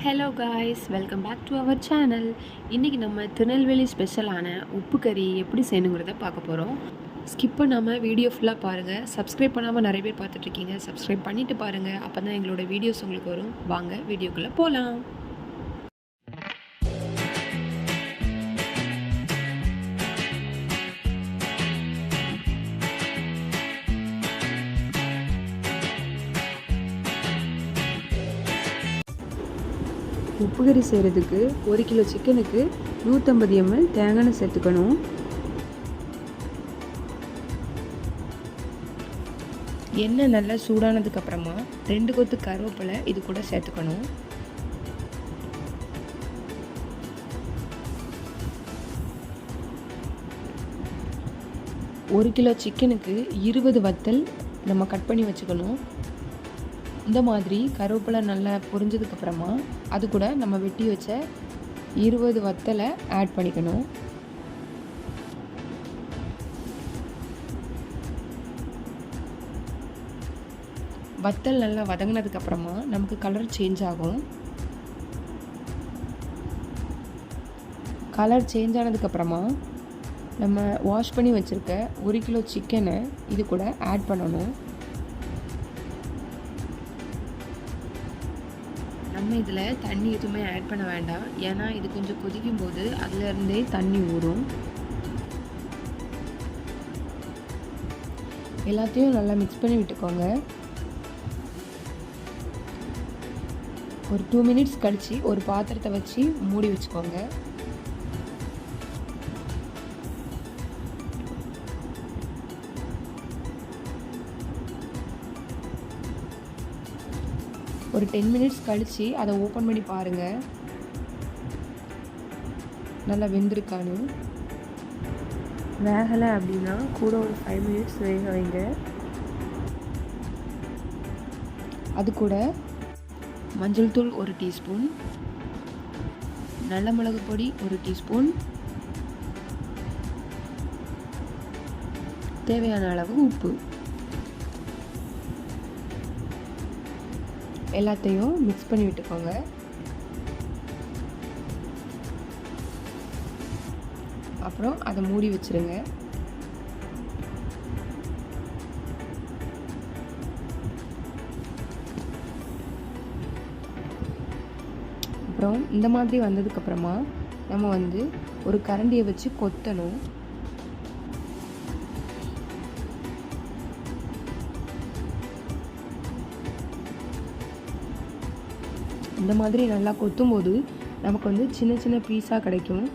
Hello guys, welcome back to our channel. இன்றைக்கி நம்ம திருநெல்வேலி ஸ்பெஷலான உப்பு கறி எப்படி செய்யணுங்கிறத பார்க்க போகிறோம். ஸ்கிப் பண்ணாமல் வீடியோ ஃபுல்லாக பாருங்கள். சப்ஸ்கிரைப் பண்ணாமல் நிறைய பேர் பார்த்துட்ருக்கீங்க. சப்ஸ்கிரைப் பண்ணிவிட்டு பாருங்கள், அப்போ தான் எங்களோட வீடியோஸ் உங்களுக்கு வரும். வாங்க வீடியோக்குள்ளே போகலாம். உப்பு கறி செய்கிறதுக்கு 1 கிலோ சிக்கனுக்கு 150 ml தேங்காய் எண்ணெய் சேர்த்துக்கணும். எண்ணெய் நல்லா சூடானதுக்கப்புறமா 2 கொத்து கருவேப்பிலை இது கூட சேர்த்துக்கணும். ஒரு கிலோ சிக்கனுக்கு 20 வத்தல் நம்ம கட் பண்ணி வச்சுக்கணும். இந்த மாதிரி கருவேப்பிலை நல்லா பொரிஞ்சதுக்கப்புறமா அது கூட நம்ம வெட்டி வச்ச 20 வத்தலை ஆட் பண்ணிக்கணும். வத்தல் நல்லா வதங்கினதுக்கப்புறமா நமக்கு கலர் சேஞ்ச் ஆகும். கலர் சேஞ்ச் ஆனதுக்கப்புறமா நம்ம வாஷ் பண்ணி வச்சுருக்க 1 கிலோ சிக்கனை இது கூட ஆட் பண்ணணும். நம்ம இதில் தண்ணி எதுவுமே ஆட் பண்ண வேண்டாம், ஏன்னா இது கொஞ்சம் கொதிக்கும் போது அதுலேருந்தே தண்ணி ஊறும். எல்லாத்தையும் நல்லா மிக்ஸ் பண்ணி விட்டுக்கோங்க. ஒரு 2 மினிட்ஸ் கழித்து ஒரு பாத்திரத்தை வச்சு மூடி வச்சுக்கோங்க. ஒரு 10 மினிட்ஸ் கழித்து அதை ஓப்பன் பண்ணி பாருங்கள், நல்லா வெந்திருக்கான்னு. வேகலை அப்படின்னா கூட ஒரு 5 மினிட்ஸ் வேக வைங்க. அது கூட மஞ்சள் தூள் 1 டீஸ்பூன், நல்ல மிளகு பொடி 1 டீஸ்பூன், தேவையான அளவு உப்பு, எல்லாத்தையும் மிக்ஸ் பண்ணி விட்டுக்கோங்க. அப்புறம் அதை மூடி வச்சுருங்க. அப்புறம் இந்த மாதிரி வந்ததுக்கப்புறமா நம்ம ஒரு கரண்டியை வச்சு கொத்தணும். இந்த மாதிரி நல்லா கொத்தும்போது நமக்கு சின்ன சின்ன பீஸாக கிடைக்கும்.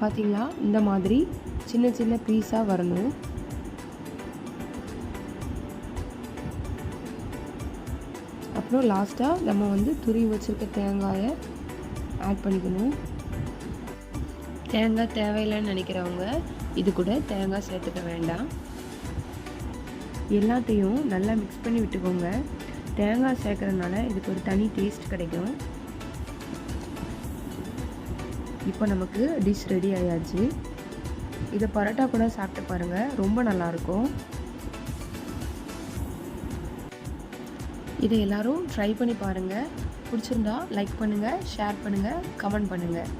பார்த்தீங்களா, இந்த மாதிரி சின்ன சின்ன பீஸாக வரணும். அப்புறம் லாஸ்ட்டாக நம்ம துருவி வச்சுருக்க தேங்காயை ஆட் பண்ணிக்கணும். தேங்காய் தேவையில்லைன்னு நினைக்கிறவங்க இது கூட தேங்காய் சேர்த்துக்க வேண்டாம். எல்லாத்தையும் நல்லா மிக்ஸ் பண்ணி விட்டுக்கோங்க. தேங்காய் சேர்க்கறதுனால இதுக்கு ஒரு தனி டேஸ்ட் கிடைக்கும். இப்போ நமக்கு டிஷ் ரெடி ஆயாச்சு. இதை பரோட்டா கூட சாப்பிட்டு பாருங்கள், ரொம்ப நல்லாயிருக்கும். இதை எல்லோரும் ட்ரை பண்ணி பாருங்கள். பிடிச்சிருந்தா லைக் பண்ணுங்கள், ஷேர் பண்ணுங்கள், கமெண்ட் பண்ணுங்கள்.